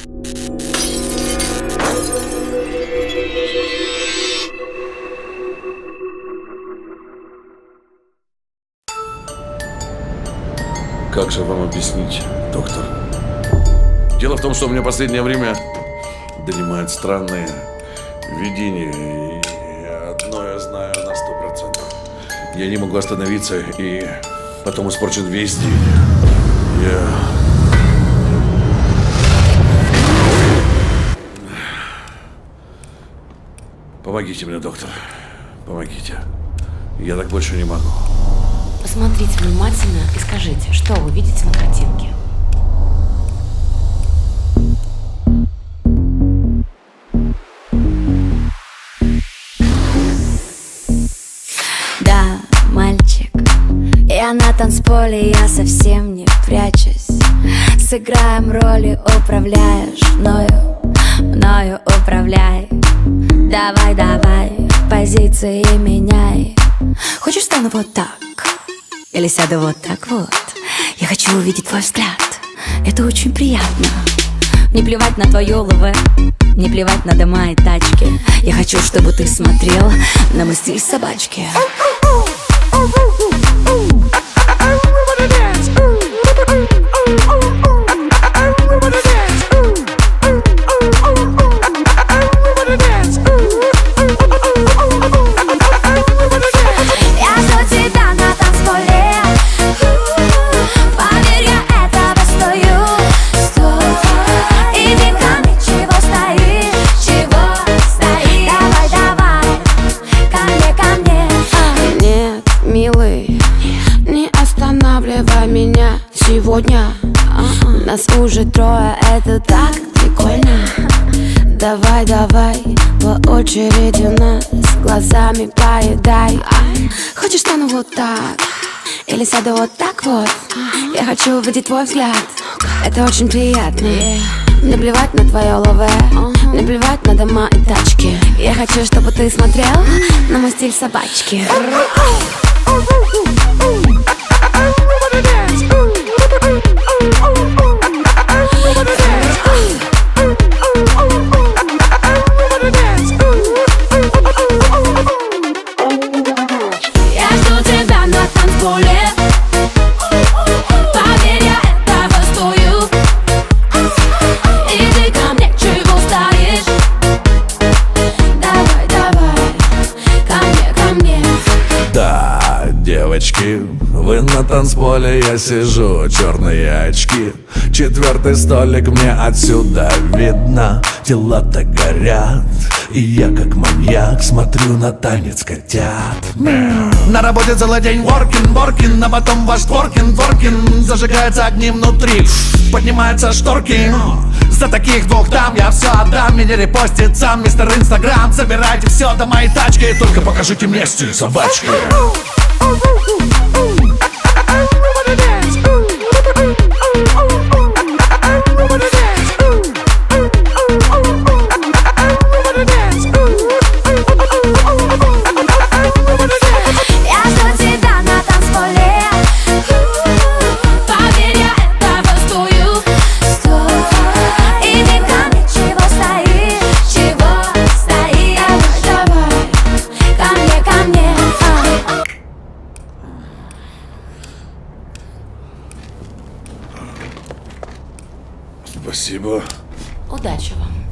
Как же вам объяснить, доктор? Дело в том, что у меня в последнее время донимают странные видения. И одно я знаю на 100%. Я не могу остановиться, и потом испорчен весь день. Помогите мне, доктор. Помогите. Я так больше не могу. Посмотрите внимательно и скажите, что вы видите на картинке. Да, мальчик, я на танцполе, я совсем не прячусь. Сыграем роли, управляешь мною управляй. Давай, давай, позиции меняй. Хочешь, стану вот так? Или сяду вот так вот? Я хочу увидеть твой взгляд. Это очень приятно. Не плевать на твое ЛВ, не плевать на дома и тачки. Я хочу, чтобы ты смотрел на мой стиль собачки. Меня сегодня нас уже трое, это так прикольно. Давай, давай, по очереди нас глазами поедай. Хочешь, стану вот так? Или сяду вот так вот? Я хочу увидеть твой взгляд. Это очень приятно. Не плевать на твое ЛВ, не плевать на дома и тачки. Я хочу, чтобы ты смотрел на мой стиль собачки. Девочки, вы на танцполе, я сижу, черные очки. Четвертый столик мне отсюда видно. Дела-то горят, и я как маньяк смотрю на танец котят. На работе целый день воркин, а потом ваш творкин. Зажигаются огни внутри, поднимаются шторки. За таких двух дам я все отдам. Меня репостит сам мистер Инстаграм. Забирайте все до моей тачки, только покажите мне стиль собачки. Спасибо. Удачи вам.